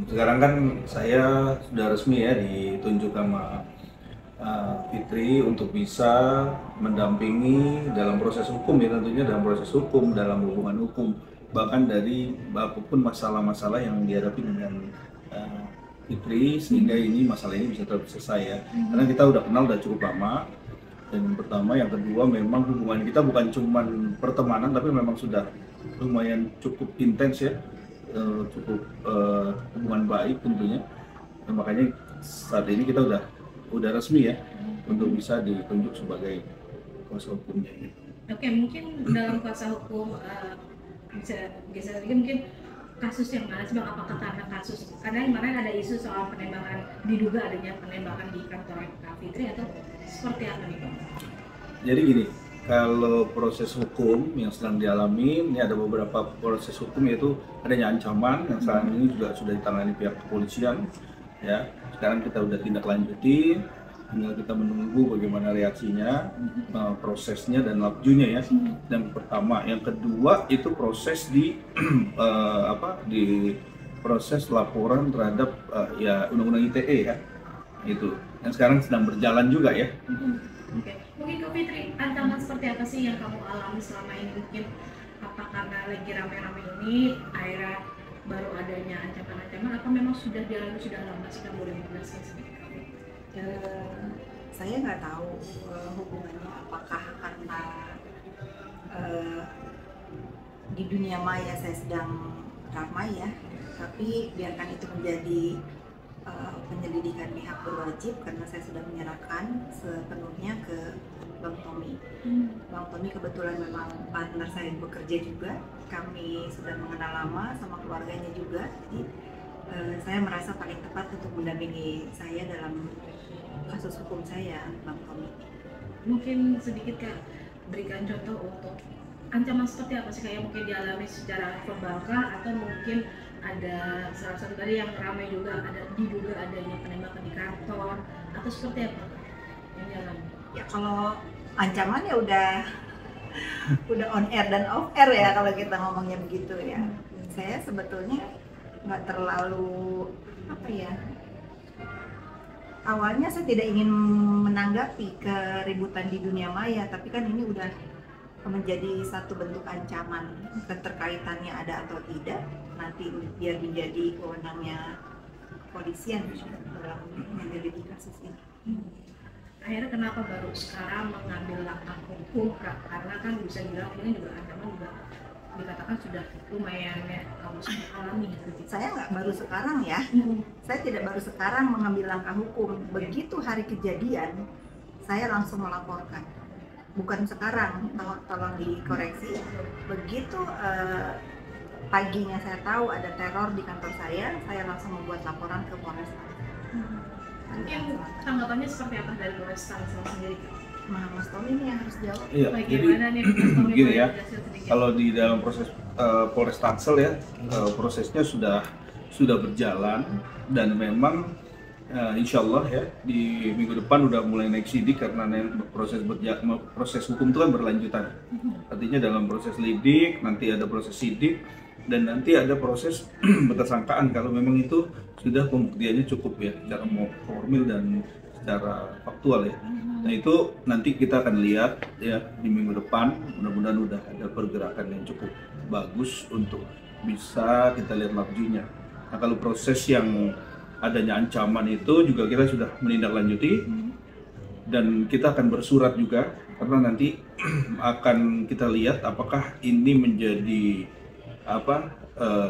Sekarang kan saya sudah resmi ya ditunjuk sama Fitri untuk bisa mendampingi dalam proses hukum ya, tentunya dalam proses hukum, dalam hubungan hukum, bahkan dari apapun masalah-masalah yang dihadapi dengan uh, Fitri, sehingga ini masalah ini bisa selesai ya. Karena kita udah kenal udah cukup lama. Dan yang pertama, yang kedua, memang hubungan kita bukan cuma pertemanan, tapi memang sudah lumayan cukup intens ya, cukup hubungan baik tentunya. Dan makanya saat ini kita udah resmi ya untuk bisa ditunjuk sebagai kuasa hukumnya. Oke, mungkin dalam kuasa hukum bisa geser lagi mungkin kasus yang mana sih Bang? Apakah karena kasus karena kemarin ada isu soal penembakan, diduga adanya penembakan di kantor Kak Fitri, atau seperti apa nih Bang? Jadi gini, kalau proses hukum yang sedang dialami, ini ada beberapa proses hukum, yaitu adanya ancaman yang saat ini juga sudah ditangani pihak kepolisian. Ya, sekarang kita udah tindak lanjuti, tinggal kita menunggu bagaimana reaksinya, prosesnya dan labjunya ya. Yang pertama, yang kedua itu proses di di proses laporan terhadap ya undang-undang ITE ya, itu yang sekarang sedang berjalan juga ya. Oke, mungkin Kak Fitri, ancaman seperti apa sih yang kamu alami selama ini? Mungkin apa karena lagi rame-rame ini akhirnya baru adanya ancaman-ancaman, apa memang sudah dialami sudah lama sih? Kamu boleh menjelaskan sedikit? Saya nggak tahu hubungannya apakah karena di dunia maya saya sedang ramai ya, tapi biarkan itu menjadi penyelidikan pihak berwajib, karena saya sudah menyerahkan sepenuhnya ke Bang Tommy. Bang Tommy kebetulan memang partner saya yang bekerja juga, kami sudah mengenal lama sama keluarganya juga, jadi saya merasa paling tepat untuk mendampingi saya dalam kasus hukum saya, Bang Tommy. Mungkin sedikit Kak, berikan contoh untuk ancaman seperti apa sih, kayak mungkin dialami secara verbal kah, atau mungkin ada salah satu tadi yang ramai juga ada diduga adanya penembakan di kantor, atau seperti apa yang dialami? Ya kalau ancaman ya udah on air dan off air ya kalau kita ngomongnya begitu ya. Saya sebetulnya nggak terlalu apa ya. Awalnya saya tidak ingin menanggapi keributan di dunia maya, tapi kan ini udah menjadi satu bentuk ancaman. Keterkaitannya ada atau tidak, nanti biar menjadi kewenangannya kepolisian dalam menyelidiki kasus ini. Akhirnya kenapa baru sekarang mengambil langkah hukum Kak? Karena kan bisa bilang ini juga ancaman juga dikatakan sudah lumayan ya kamu sudah alami gitu. Saya nggak baru sekarang ya, saya tidak baru sekarang mengambil langkah hukum. Begitu hari kejadian, saya langsung melaporkan. Bukan sekarang, tolong dikoreksi. Begitu paginya saya tahu ada teror di kantor saya langsung membuat laporan ke Polres. Mungkin tanggapannya seperti apa dari Polres Tangsel sendiri? Mas Tommy ini yang harus jawab. Iya, Bagaimana nih Mas Tommy, gini ya, menjelaskan sedikit? kalau di dalam proses Polres Tangsel ya, prosesnya sudah berjalan, dan memang insya Allah ya di minggu depan udah mulai naik sidik, karena proses hukum itu kan berlanjutan. Artinya dalam proses lidik nanti ada proses sidik, dan nanti ada proses bertersangkaan kalau memang itu sudah pembuktiannya cukup ya secara formil dan secara faktual ya. Nah itu nanti kita akan lihat ya di minggu depan, mudah-mudahan udah ada pergerakan yang cukup bagus untuk bisa kita lihat labjunya. Nah kalau proses yang adanya ancaman itu juga kita sudah menindaklanjuti, dan kita akan bersurat juga, karena nanti akan kita lihat apakah ini menjadi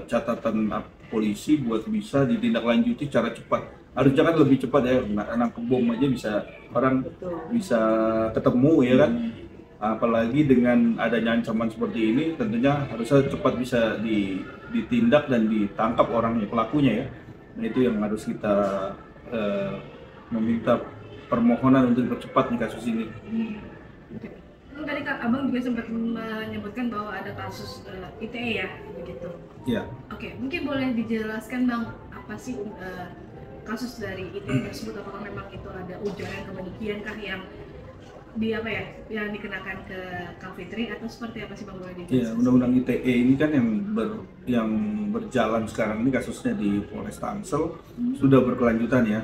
catatan polisi buat bisa ditindaklanjuti secara cepat. Harusnya kan lebih cepat ya, nangkep bom aja bisa orang bisa ketemu ya kan. Apalagi dengan adanya ancaman seperti ini, tentunya harusnya cepat bisa ditindak dan ditangkap orangnya, pelakunya ya. Nah itu yang harus kita meminta permohonan untuk dipercepat di kasus ini. Tadi Kak Abang juga sempat menyebutkan bahwa ada kasus ITE ya, begitu. Iya. Oke, mungkin boleh dijelaskan Bang, apa sih kasus dari ITE tersebut? Apakah memang itu ada ujaran kebencian kah yang di apa ya yang dikenakan ke Kang Fitri atau seperti apa sih Bang, boleh Ya, dijelaskan? Undang-Undang ITE ini kan yang berjalan sekarang ini kasusnya di Polres Tangsel sudah berkelanjutan ya.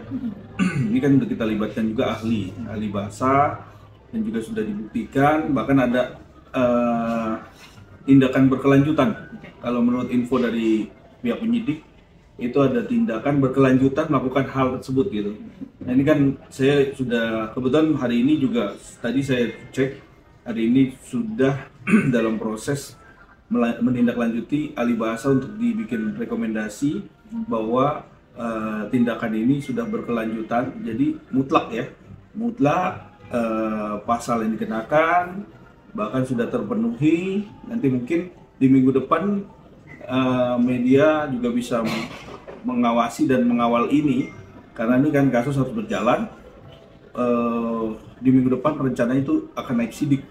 Ini kan sudah kita libatkan juga ahli bahasa dan juga sudah dibuktikan, bahkan ada tindakan berkelanjutan. Kalau menurut info dari pihak penyidik itu ada tindakan berkelanjutan melakukan hal tersebut gitu. Nah ini kan saya sudah kebetulan hari ini juga tadi saya cek hari ini sudah dalam proses menindaklanjuti ahli bahasa untuk dibikin rekomendasi bahwa tindakan ini sudah berkelanjutan, jadi mutlak ya, mutlak pasal yang dikenakan bahkan sudah terpenuhi. Nanti mungkin di minggu depan media juga bisa mengawasi dan mengawal ini, karena ini kan kasus harus berjalan. Di minggu depan rencananya itu akan naik sidik.